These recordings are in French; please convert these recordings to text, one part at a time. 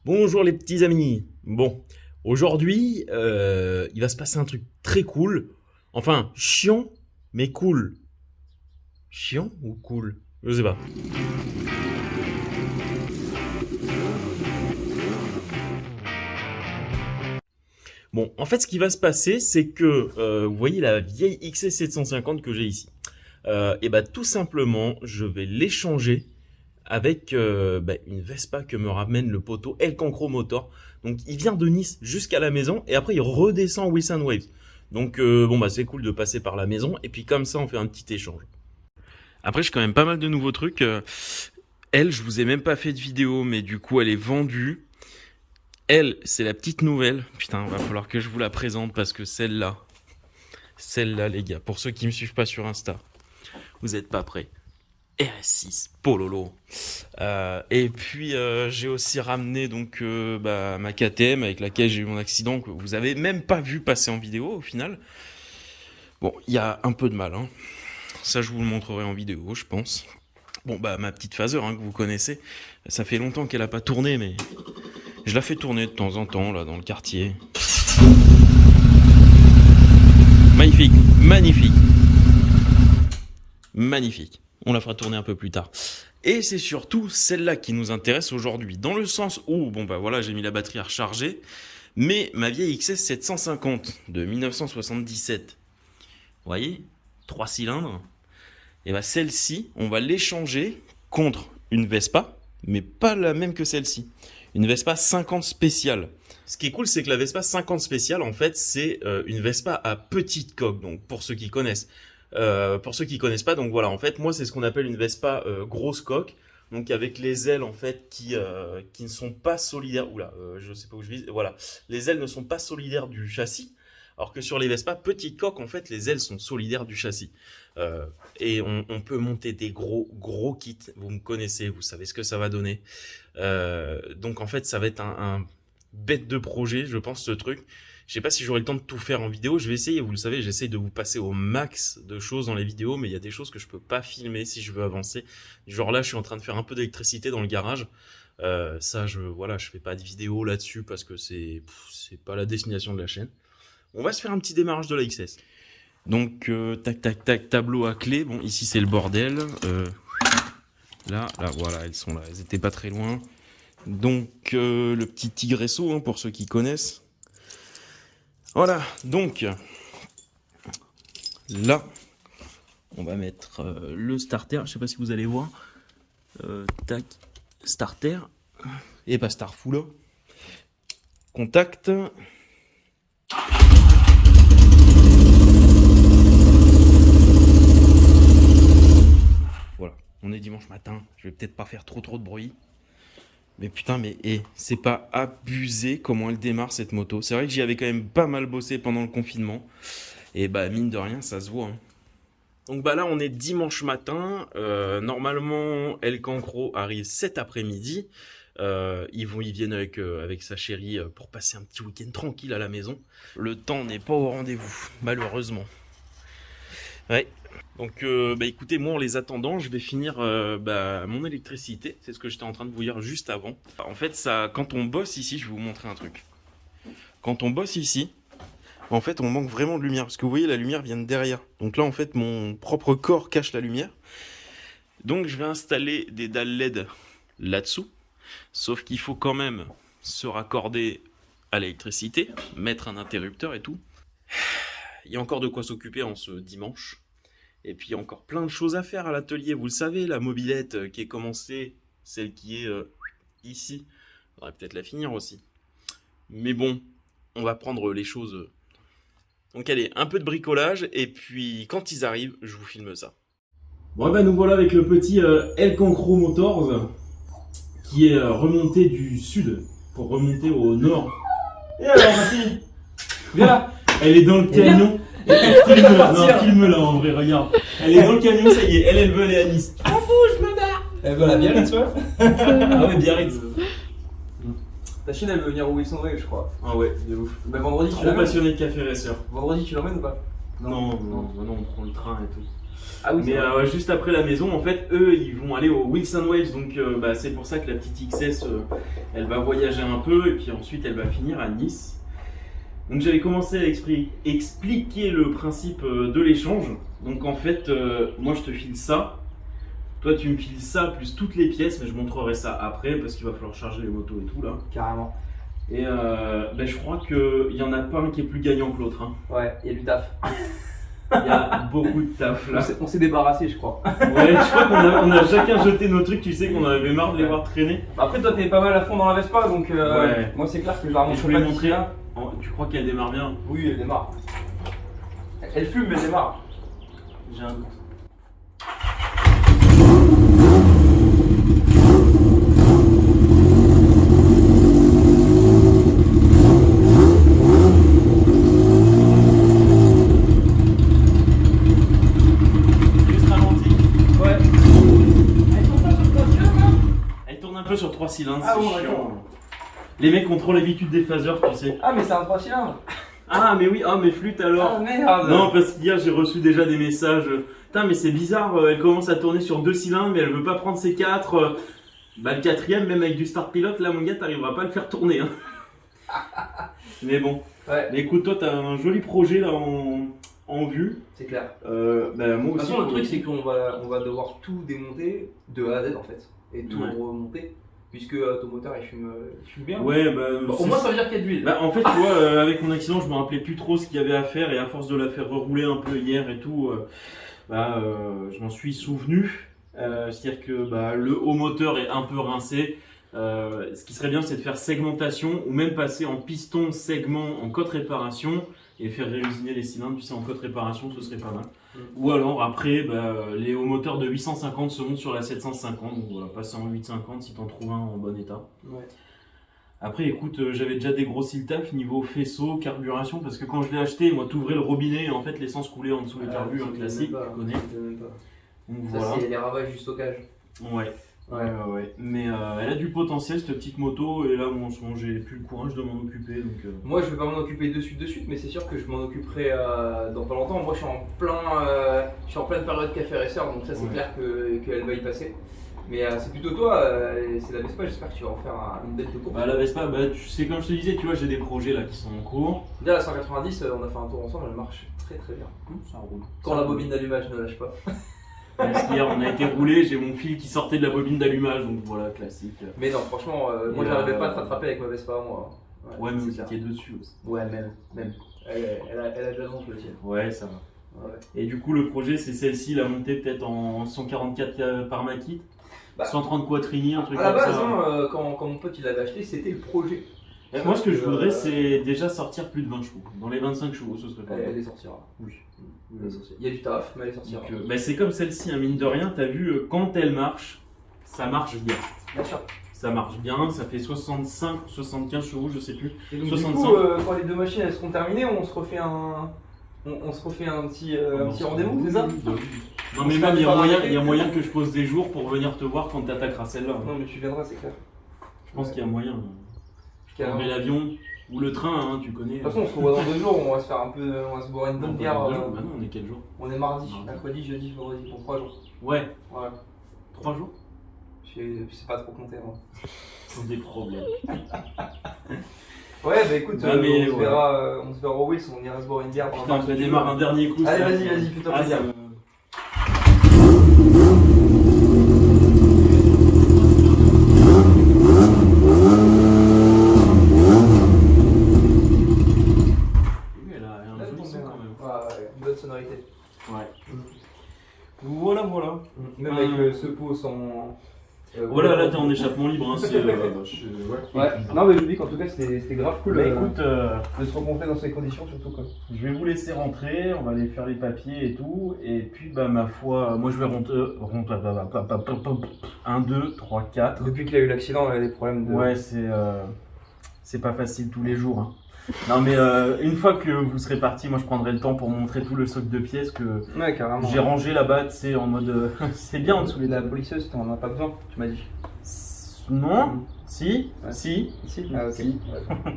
Bonjour les petits amis. Bon, aujourd'hui, il va se passer un truc très cool. Enfin, chiant, mais cool. Chiant ou cool? Je sais pas. Bon, en fait, ce qui va se passer, c'est que vous voyez la vieille XC750 que j'ai ici. Et bah tout simplement, je vais l'échanger avec une Vespa que me ramène le poteau El Cancro Motor. Donc il vient de Nice jusqu'à la maison et après il redescend Wilson Waves. Donc bon bah c'est cool de passer par la maison et puis comme ça on fait un petit échange. Après j'ai quand même pas mal de nouveaux trucs. Elle, je vous ai même pas fait de vidéo, mais du coup elle est vendue. Elle, c'est la petite nouvelle. Putain, va falloir que je vous la présente parce que celle-là les gars, pour ceux qui me suivent pas sur Insta, vous êtes pas prêts. RS6 Pololo. Et puis j'ai aussi ramené donc ma KTM avec laquelle j'ai eu mon accident que vous avez même pas vu passer en vidéo au final. Bon, il y a un peu de mal, hein. Ça je vous le montrerai en vidéo, je pense. Bon bah ma petite phaser hein, que vous connaissez, ça fait longtemps qu'elle a pas tourné, mais je la fais tourner de temps en temps là dans le quartier. Magnifique, magnifique, magnifique. On la fera tourner un peu plus tard. Et c'est surtout celle-là qui nous intéresse aujourd'hui, dans le sens où, bon bah voilà, j'ai mis la batterie à recharger, mais ma vieille XS 750 de 1977, vous voyez, 3 cylindres, et bah celle-ci, on va l'échanger contre une Vespa, mais pas la même que celle-ci, une Vespa 50 spéciale. Ce qui est cool, c'est que la Vespa 50 spéciale, en fait, c'est une Vespa à petite coque, donc pour ceux qui connaissent. Pour ceux qui connaissent pas, donc voilà, en fait, moi c'est ce qu'on appelle une Vespa grosse coque, donc avec les ailes en fait qui ne sont pas solidaires. Oula, je sais pas où je vise. Voilà, les ailes ne sont pas solidaires du châssis, alors que sur les Vespa petite coque, en fait, les ailes sont solidaires du châssis. Et on peut monter des gros kits. Vous me connaissez, vous savez ce que ça va donner. Donc en fait, ça va être un bête de projet, je pense, ce truc. Je sais pas si j'aurai le temps de tout faire en vidéo. Je vais essayer, vous le savez, j'essaye de vous passer au max de choses dans les vidéos, mais il y a des choses que je peux pas filmer si je veux avancer. Genre là, je suis en train de faire un peu d'électricité dans le garage. Ça, voilà, je fais pas de vidéo là-dessus parce que c'est pas la destination de la chaîne. On va se faire un petit démarrage de la XS. Donc, tac, tac, tac, tableau à clé. Bon, ici, c'est le bordel. Là, voilà, elles sont là. Elles étaient pas très loin. Donc, le petit Tigresso, hein, pour ceux qui connaissent. Voilà, donc là, on va mettre le starter. Je sais pas si vous allez voir. Tac, starter. Et pas starfou là. Contact. Voilà, on est dimanche matin. Je vais peut-être pas faire trop de bruit. Mais putain, mais c'est pas abusé comment elle démarre cette moto. C'est vrai que j'y avais quand même pas mal bossé pendant le confinement. Et bah mine de rien, ça se voit, hein. Donc bah là, on est dimanche matin. Normalement, El Cancro arrive cet après-midi. Ils viennent avec sa chérie pour passer un petit week-end tranquille à la maison. Le temps n'est pas au rendez-vous, malheureusement. Ouais. Donc écoutez, moi en les attendant, je vais finir mon électricité. C'est ce que j'étais en train de vous dire juste avant. En fait, ça, quand on bosse ici, je vais vous montrer un truc. Quand on bosse ici, en fait, on manque vraiment de lumière. Parce que vous voyez, la lumière vient de derrière. Donc là, en fait, mon propre corps cache la lumière. Donc je vais installer des dalles LED là-dessous. Sauf qu'il faut quand même se raccorder à l'électricité, mettre un interrupteur et tout. Il y a encore de quoi s'occuper en ce dimanche. Et puis il y a encore plein de choses à faire à l'atelier. Vous le savez, la mobilette qui est commencée, celle qui est ici. On va peut-être la finir aussi. Mais bon, on va prendre les choses. Donc allez, un peu de bricolage. Et puis quand ils arrivent, je vous filme ça. Bon ben nous voilà avec le petit El Cancro Motors qui est remonté du sud pour remonter au nord. Et alors ma fille, viens là. Elle est dans le camion. Filme-la, non, filme-la en vrai, regarde. Elle est dans le camion, ça y est, elle veut aller à Nice. Ah fou, je me barre. Elle veut la Biarritz, ouais. Ah ouais, Biarritz. Ta chienne, elle veut venir au Wilson Wave, je crois. Ah ouais, de ouf. Bah, vendredi, tu Trop l'emmènes. passionné de café racer. Vendredi, tu l'emmènes ou pas? Non, on prend le train et tout. Ah oui, c'est Mais vrai. juste après la maison, en fait, eux, ils vont aller au Wilson Waves, donc c'est pour ça que la petite XS, elle va voyager un peu, et puis ensuite elle va finir à Nice. Donc j'avais commencé à expliquer le principe de l'échange. Donc en fait, moi je te file ça, toi tu me files ça, plus toutes les pièces, mais je montrerai ça après, parce qu'il va falloir charger les motos et tout là. Carrément. Et je crois qu'il n'y en a pas un qui est plus gagnant que l'autre. Hein. Ouais, il y a du taf. Il y a beaucoup de taf là. On s'est débarrassé, je crois. Ouais, je crois qu'on a chacun jeté nos trucs, tu sais qu'on en avait marre de les voir traîner. Après, toi, t'es pas mal à fond dans la Vespa, donc Ouais. moi, c'est clair que je la Et je remonte voulais pas montrer. d'ici là. Tu crois qu'elle démarre bien? Oui, elle démarre. Elle fume, mais elle démarre. J'ai un doute. Juste ralenti. Ouais. Elle tourne pas sur 3 cylindres, là? Elle tourne un peu sur 3 cylindres, Ah c'est bon, chiant. d'accord. Les mecs ont trop l'habitude des phaseurs, tu sais. Ah, mais c'est un 3 cylindres. Ah mais oui, mes flûtes alors. Ah, merde. Non, parce qu'hier j'ai reçu déjà des messages. Putain, mais c'est bizarre, elle commence à tourner sur 2 cylindres, mais elle veut pas prendre ses 4. Le 4ème, même avec du start pilote, là mon gars, t'arriveras pas à le faire tourner. Hein. Mais bon. Ouais, Mais écoute, toi, t'as un joli projet là en vue. c'est clair. Moi De toute aussi. façon, le truc, c'est qu'on va devoir tout démonter de A à Z en fait. Et tout Ouais. remonter. Puisque ton moteur il fume bien. Ouais, Bon, au moins, ça veut dire qu'il y a de l'huile. En fait, tu vois, avec mon accident, je me rappelais plus trop ce qu'il y avait à faire, et à force de la faire rerouler un peu hier et tout, je m'en suis souvenu. C'est-à-dire que le haut moteur est un peu rincé. Ce qui serait bien, c'est de faire segmentation, ou même passer en piston segment en cote réparation et faire réusiner les cylindres, tu sais, en cote réparation, ce serait pas mal. Ou alors après, les hauts moteurs de 850 se montent sur la 750, donc voilà, passer en 850 si t'en trouves un en bon état. Ouais. Après, écoute, j'avais déjà dégrossi le taf niveau faisceau, carburation, parce que quand je l'ai acheté, moi, t'ouvrais le robinet et en fait, l'essence coulait en dessous des carbus, un classique, tu connais. Donc Ça, voilà. c'est les ravages du stockage. Ouais. Ouais. Mais elle a du potentiel, cette petite moto, et là, bon, en ce moment, j'ai plus le courage de m'en occuper, donc... Moi, je vais pas m'en occuper de suite, mais c'est sûr que je m'en occuperai dans pas longtemps. Moi, je suis en pleine période café racer, donc ça, c'est Ouais. clair qu'elle va y passer. Mais c'est plutôt toi, c'est la Vespa, j'espère que tu vas en faire une belle de course. la Vespa, c'est comme je te disais, tu vois, j'ai des projets là qui sont en cours. Déjà, la 190, on a fait un tour ensemble, elle marche très très bien. Ça roule. Quand la bobine d'allumage ne lâche pas. Parce qu'hier, on a été roulé, j'ai mon fil qui sortait de la bobine d'allumage, donc voilà, classique. Mais non, franchement, moi, Et j'arrivais pas à te rattraper avec ma Vespa, moi. Ouais, mais c'est vous clair. étiez dessus aussi. Ouais, même. Elle a de la gonfle aussi. Ouais, ça va. Ouais. Et du coup, le projet, c'est celle-ci, la montée peut-être en 144 par Makit, Bah, 130 Quattrini, un truc À la comme base, ça. quand mon pote il l'avait acheté, c'était le projet. Et moi, ce que je voudrais, c'est déjà sortir plus de 20 chevaux. Dans les 25 chevaux, ce serait pas Elle mal. les sortira. Oui. Elle les sortira. Il y a du taf, mais elle les sortira. Donc, c'est comme celle-ci, hein, mine de rien, t'as vu, quand elle marche, ça marche bien. Bien sûr. Ça marche bien, ça fait 65, 75 chevaux, je sais plus. Et donc, 65. du coup, quand les deux machines elles seront terminées, on se refait un petit rendez-vous, c'est ça? Non mais même, il y a moyen que je pose des jours pour venir te voir quand t'attaqueras celle-là. Non, mais tu viendras, c'est clair. Je pense qu'il y a moyen. Je Carrément. prendrai l'avion ou le train, hein, tu connais. De toute façon, on se revoit dans 2 jours, on va se faire on va se boire une Non, bonne pas bière. dans 2 jours. Bah non, on est quel jour? On est mardi, Mardi. mercredi, jeudi, vendredi, pour 3 jours. Ouais, Voilà. 3 jours? Je sais pas trop compter. Moi. Sans des problèmes. Ouais, bah écoute, Bah, mais on se verra au Wills, on ira se boire une bière. Putain, je démarre un dernier coup. Allez, ça. vas-y, fais-toi Ah, plaisir. ça me- Oui, elle a un Là, joli tombe son bien. quand même. Ouais, une bonne sonorité. Ouais. Voilà. Même avec ce pot sans. Voilà, là t'es en échappement libre. Hein, Ouais, non, mais je dis qu'en tout cas c'était grave cool Bah, écoute, de se rencontrer dans ces conditions, surtout quoi. je vais vous laisser rentrer, on va aller faire les papiers et tout. Et puis, ma foi, moi je vais rentrer. 1, 2, 3, 4. Depuis qu'il a eu l'accident, il a des problèmes de. Ouais, c'est pas facile tous les jours. Hein. Non, mais une fois que vous serez parti, moi je prendrai le temps pour montrer tout le stock de pièces que Ouais, carrément. j'ai rangé là-bas, tu sais, en mode. C'est bien en dessous les La tables. polisseuse, t'en as pas besoin, tu m'as dit. Non, si, Ouais. si. Ici Ah, ok. Si. Ouais.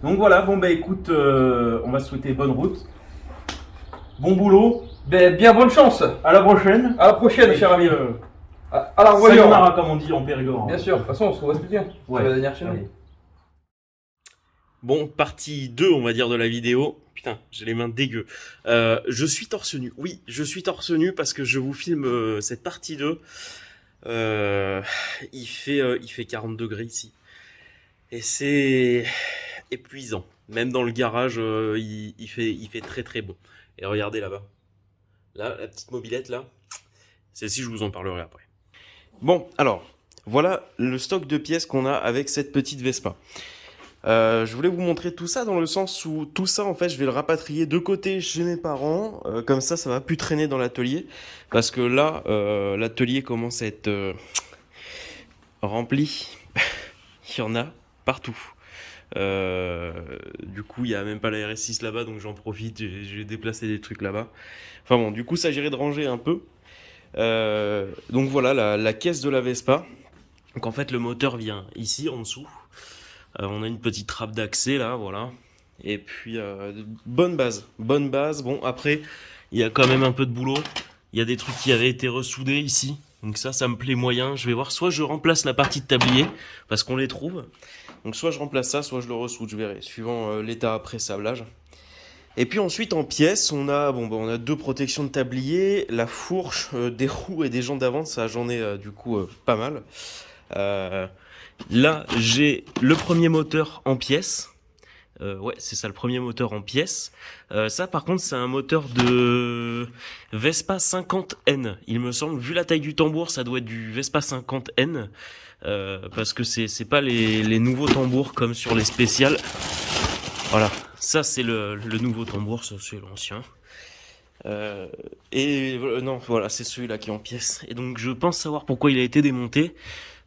Donc voilà, bon bah écoute, on va se souhaiter bonne route. Bon boulot, Ben, bien bonne chance. À la prochaine. À la prochaine, Et cher puis, ami. À la revoyure. sayonara, comme on dit en Périgord. Bien sûr, de toute façon, on se revoit ce week-end. Ouais. Tu vas venir chez nous. Allez. Bon, partie 2, on va dire, de la vidéo. Putain, j'ai les mains dégueu. Je suis torse nu. Oui, je suis torse nu parce que je vous filme cette partie 2. Il fait 40 degrés ici. Et c'est épuisant. Même dans le garage, il fait très très bon. Et regardez là-bas. Là, la petite mobilette là. Celle-ci, je vous en parlerai après. Bon, alors, voilà le stock de pièces qu'on a avec cette petite Vespa. Je voulais vous montrer tout ça dans le sens où tout ça, en fait, je vais le rapatrier de côté chez mes parents. Comme ça va plus traîner dans l'atelier. Parce que là, l'atelier commence à être rempli. Il y en a partout. Du coup, il n'y a même pas la RS6 là-bas, donc j'en profite. Je vais déplacer des trucs là-bas. Enfin bon, du coup, ça j'irai de ranger un peu. Donc voilà, la caisse de la Vespa. Donc en fait, le moteur vient ici, en dessous. On a une petite trappe d'accès là, voilà. Et puis, bonne base. Bon, après, il y a quand même un peu de boulot. Il y a des trucs qui avaient été ressoudés ici. Donc ça me plaît moyen. Je vais voir, soit je remplace la partie de tablier, parce qu'on les trouve. Donc soit je remplace ça, soit je le ressoude, je verrai, suivant l'état après sablage. Et puis ensuite, en pièces, on a 2 protections de tablier, la fourche, des roues et des jantes d'avant. Ça, j'en ai du coup pas mal. Là, j'ai le premier moteur en pièces. Ouais, c'est ça, le premier moteur en pièces. Ça, par contre, c'est un moteur de Vespa 50N. Il me semble, vu la taille du tambour, ça doit être du Vespa 50N. Parce que c'est pas les nouveaux tambours comme sur les spéciales. Voilà, ça c'est le nouveau tambour, ça c'est l'ancien. Non, voilà, c'est celui-là qui est en pièces. Et donc, je pense savoir pourquoi il a été démonté.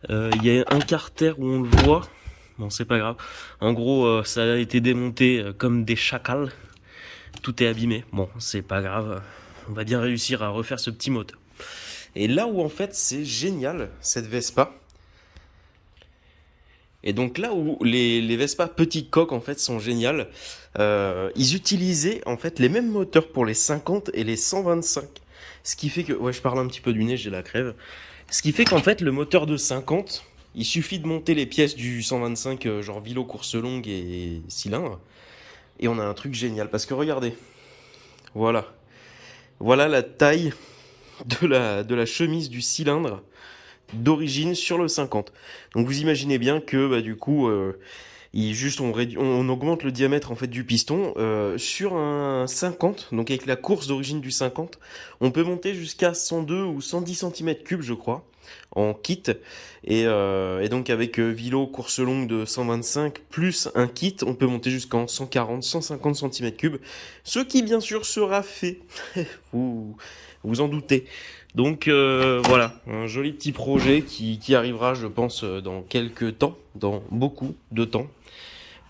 Il y a un carter où on le voit. Bon, c'est pas grave. En gros, ça a été démonté comme des chacals. Tout est abîmé. Bon, c'est pas grave. On va bien réussir à refaire ce petit moteur. Et là où en fait c'est génial, cette Vespa. Et donc là où les Vespa petites coques en fait sont géniales, ils utilisaient en fait les mêmes moteurs pour les 50 et les 125. Ce qui fait que... Ouais, je parle un petit peu du nez, j'ai la crève. Ce qui fait qu'en fait, le moteur de 50, il suffit de monter les pièces du 125, genre vélo, course longue et cylindre. Et on a un truc génial. Parce que regardez, voilà. Voilà la taille de la chemise du cylindre d'origine sur le 50. Donc vous imaginez bien que du coup, on augmente le diamètre en fait du piston. Sur un 50, donc avec la course d'origine du 50, on peut monter jusqu'à 102 ou 110 cm3, je crois, en kit. Et donc avec vélo course longue de 125 plus un kit, on peut monter jusqu'en 140, 150 cm3, ce qui bien sûr sera fait. vous en doutez. Donc voilà, un joli petit projet qui arrivera, je pense, dans quelques temps, dans beaucoup de temps.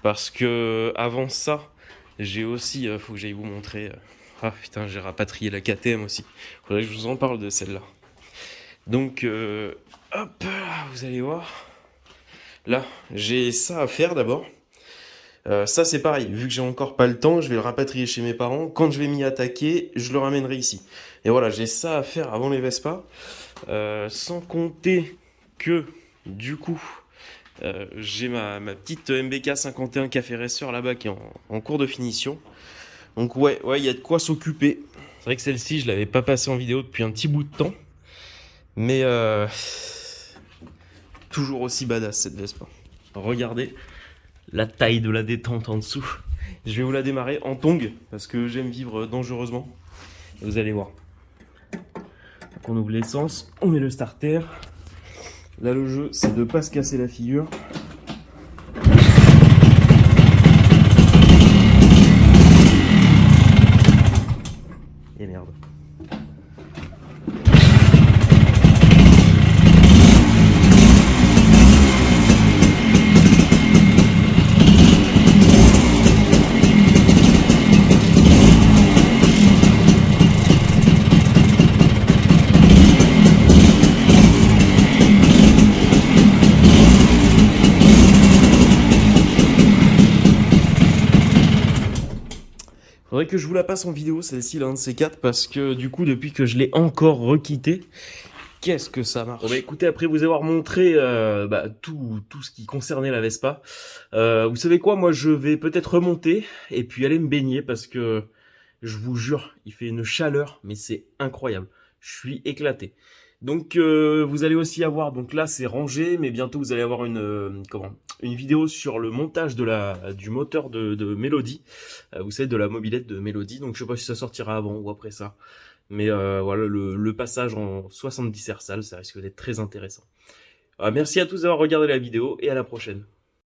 Parce que avant ça, j'ai aussi, faut que j'aille vous montrer. Ah putain, j'ai rapatrié la KTM aussi. Faudrait que je vous en parle de celle-là. Donc, hop, vous allez voir. Là, j'ai ça à faire d'abord. Ça c'est pareil, vu que j'ai encore pas le temps, je vais le rapatrier chez mes parents. Quand je vais m'y attaquer, je le ramènerai ici. Et voilà, j'ai ça à faire avant les Vespa. Sans compter que, du coup, j'ai ma petite MBK 51 Café Racer là-bas qui est en cours de finition. Donc ouais, il y a de quoi s'occuper. C'est vrai que celle-ci, je l'avais pas passée en vidéo depuis un petit bout de temps. Mais toujours aussi badass cette Vespa. Regardez la taille de la détente en dessous. Je vais vous la démarrer en tongue parce que j'aime vivre dangereusement. Vous allez voir. Donc on ouvre l'essence, on met le starter. Là le jeu c'est de pas se casser la figure. Et merde. Faudrait que je vous la passe en vidéo, celle-ci, l'un de ces quatre, parce que du coup, depuis que je l'ai encore requitté, qu'est-ce que ça marche. Bon bah écoutez, après vous avoir montré tout ce qui concernait la Vespa, vous savez quoi, moi je vais peut-être remonter et puis aller me baigner parce que je vous jure, il fait une chaleur, mais c'est incroyable. Je suis éclaté. Donc vous allez aussi avoir, donc là c'est rangé, mais bientôt vous allez avoir une vidéo sur le montage du moteur de Mélodie, vous savez, de la mobilette de Mélodie. Donc je sais pas si ça sortira avant ou après ça. Mais voilà, le passage en 70 Hz, ça risque d'être très intéressant. Merci à tous d'avoir regardé la vidéo et à la prochaine.